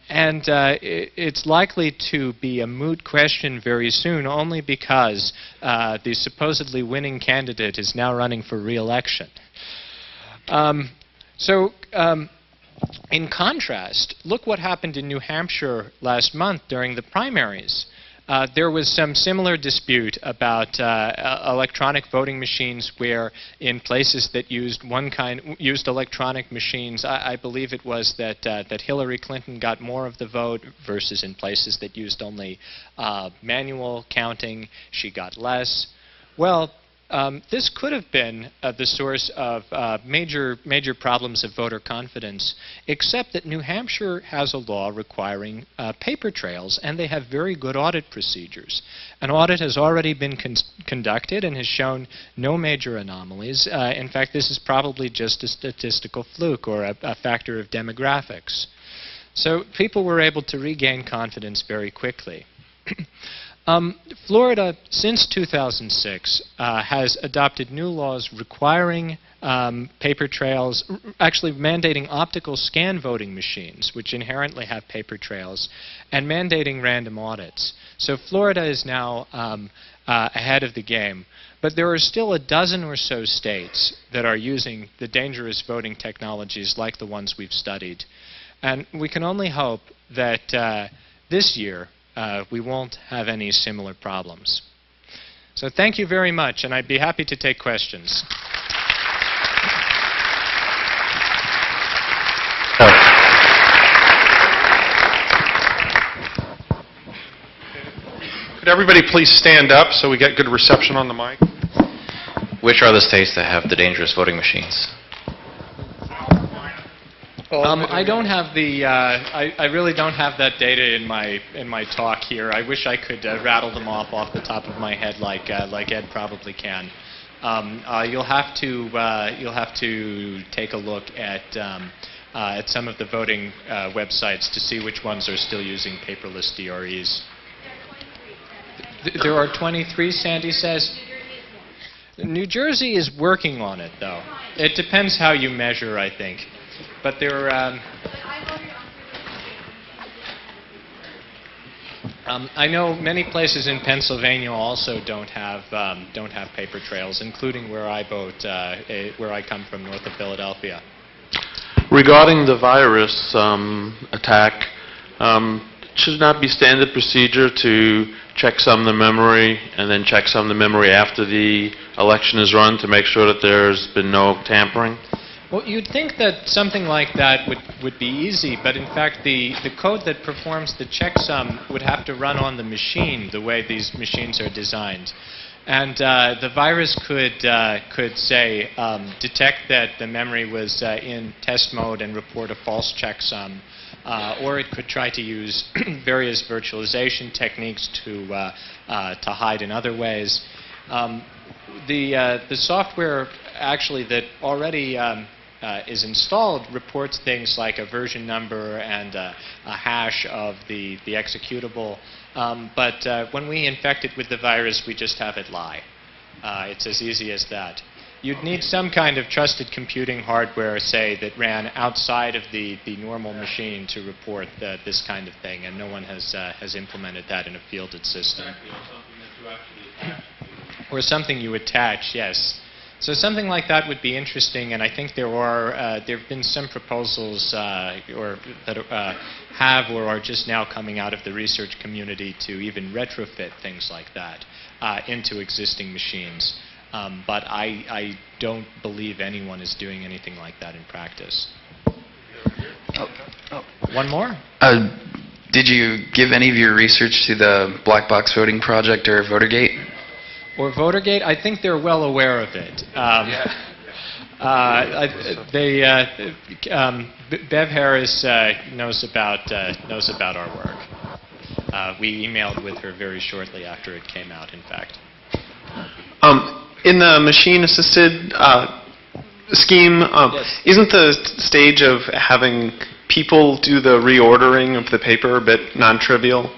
It's likely to be a moot question very soon, only because the supposedly winning candidate is now running for re-election. In contrast, look what happened in New Hampshire last month during the primaries. There was some similar dispute about electronic voting machines where in places that used electronic machines, I believe it was that Hillary Clinton got more of the vote versus in places that used only manual counting, she got less. Well, this could have been the source of major problems of voter confidence, except that New Hampshire has a law requiring paper trails, and they have very good audit procedures. An audit has already been conducted and has shown no major anomalies. In fact, this is probably just a statistical fluke or a factor of demographics. So people were able to regain confidence very quickly. Florida, since 2006, has adopted new laws requiring paper trails, actually mandating optical scan voting machines, which inherently have paper trails, and mandating random audits. So Florida is now ahead of the game. But there are still a dozen or so states that are using the dangerous voting technologies like the ones we've studied. And we can only hope that this year we won't have any similar problems. So thank you very much, and I'd be happy to take questions. Could everybody please stand up so we get good reception on the mic? Which are the states that have the dangerous voting machines? I don't have the. I really don't have that data in my talk here. I wish I could rattle them off the top of my head like Ed probably can. You'll have to take a look at some of the voting websites to see which ones are still using paperless DREs. There are 23, Sandy says. New Jersey is working on it, though. It depends how you measure, I think. But there I know many places in Pennsylvania also don't have paper trails, including where I vote, where I come from, north of Philadelphia. Regarding the virus attack, should not be standard procedure to check some of the memory and then check some of the memory after the election is run to make sure that there's been no tampering? Well, you'd think that something like that would be easy, but in fact the code that performs the checksum would have to run on the machine the way these machines are designed. And the virus could say, detect that the memory was in test mode and report a false checksum. Or it could try to use various virtualization techniques to hide in other ways. The software actually that already is installed reports things like a version number and a hash of the executable. But when we infect it with the virus, we just have it lie. It's as easy as that. You'd need some kind of trusted computing hardware, say, that ran outside of the normal machine to report this kind of thing, and no one has implemented that in a fielded system. Or something you attach, yes. So something like that would be interesting, and I think there have been some proposals that have or are just now coming out of the research community to even retrofit things like that into existing machines. But I don't believe anyone is doing anything like that in practice. One more? Did you give any of your research to the Black Box Voting Project or VoterGate? Or VoterGate? I think they're well aware of it. Bev Harris knows about our work. We emailed with her very shortly after it came out, in fact. In the machine-assisted scheme, yes. Isn't the stage of having people do the reordering of the paper a bit non-trivial?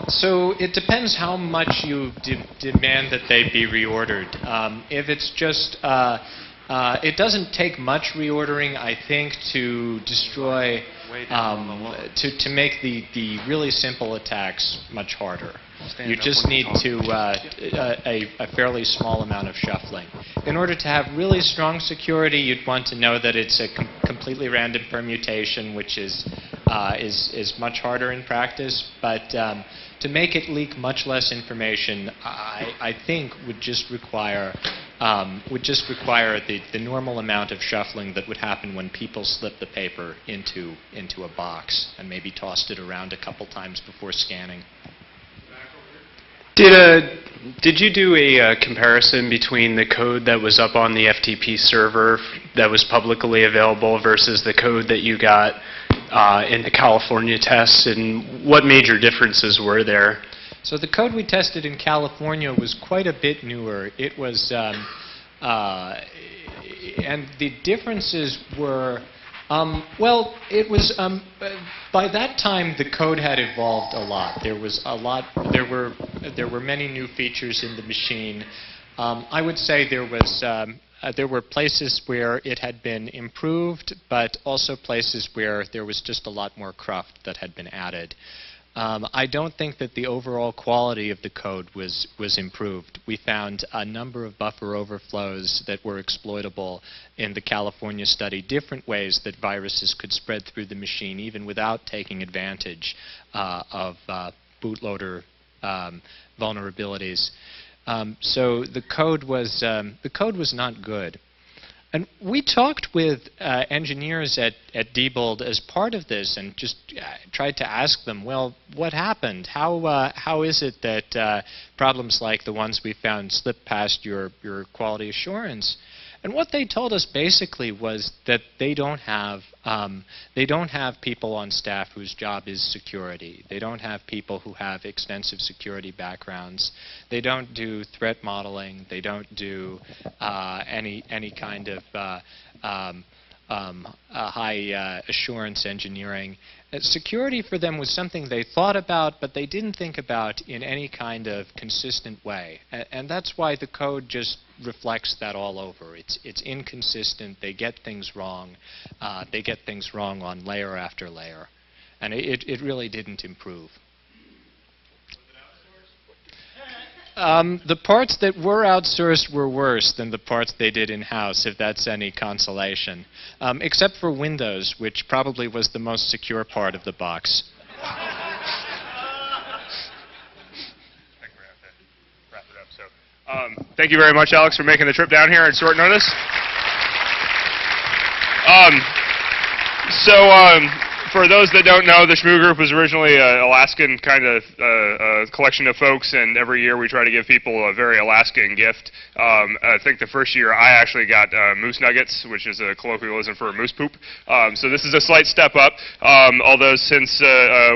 So it depends how much you demand that they be reordered. If it's just, it doesn't take much reordering, I think, to destroy, to make the really simple attacks much harder. You just need to a fairly small amount of shuffling. In order to have really strong security, you'd want to know that it's a completely random permutation, which is much harder in practice. But to make it leak much less information, I think would just require the normal amount of shuffling that would happen when people slip the paper into a box and maybe tossed it around a couple times before scanning. Did you do a comparison between the code that was up on the FTP server that was publicly available versus the code that you got in the California tests, and what major differences were there? So the code we tested in California was quite a bit newer. It was, and the differences were, well, it was, by that time the code had evolved a lot. There were many new features in the machine. I would say there were places where it had been improved, but also places where there was just a lot more cruft that had been added. I don't think that the overall quality of the code was improved. We found a number of buffer overflows that were exploitable in the California study, different ways that viruses could spread through the machine even without taking advantage of bootloader vulnerabilities. So the code was not good. And we talked with engineers at Diebold as part of this and just tried to ask them, well, what happened? How is it that problems like the ones we found slip past your quality assurance? And what they told us basically was that they don't have people on staff whose job is security. They don't have people who have extensive security backgrounds. They don't do threat modeling. They don't do any kind of high assurance engineering. Security for them was something they thought about, but they didn't think about in any kind of consistent way. And that's why the code just reflects that all over. It's inconsistent. They get things wrong. They get things wrong on layer after layer. And it really didn't improve. The parts that were outsourced were worse than the parts they did in-house, if that's any consolation, except for Windows, which probably was the most secure part of the box. Thank you very much, Alex, for making the trip down here at short notice. For those that don't know, the Shmoo Group was originally an Alaskan kind of collection of folks, and every year we try to give people a very Alaskan gift. I think the first year I actually got moose nuggets, which is a colloquialism for moose poop. So this is a slight step up, although since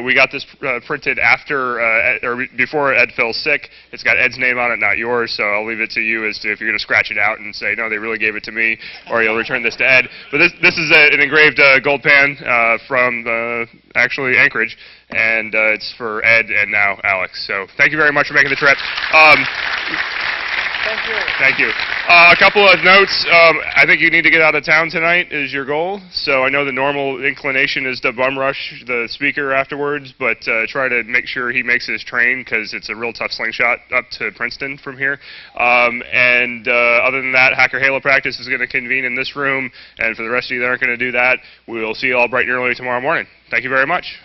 we got this printed after or before Ed fell sick, it's got Ed's name on it, not yours, so I'll leave it to you as to if you're going to scratch it out and say, no, they really gave it to me, or you'll return this to Ed. But this is an engraved gold pan from actually Anchorage, and it's for Ed and now Alex. So thank you very much for making the trip. Thank you. Thank you. A couple of notes. I think you need to get out of town tonight is your goal. So I know the normal inclination is to bum rush the speaker afterwards, but try to make sure he makes his train because it's a real tough slingshot up to Princeton from here. Other than that, Hacker Halo practice is going to convene in this room, and for the rest of you that aren't going to do that, we'll see you all bright and early tomorrow morning. Thank you very much.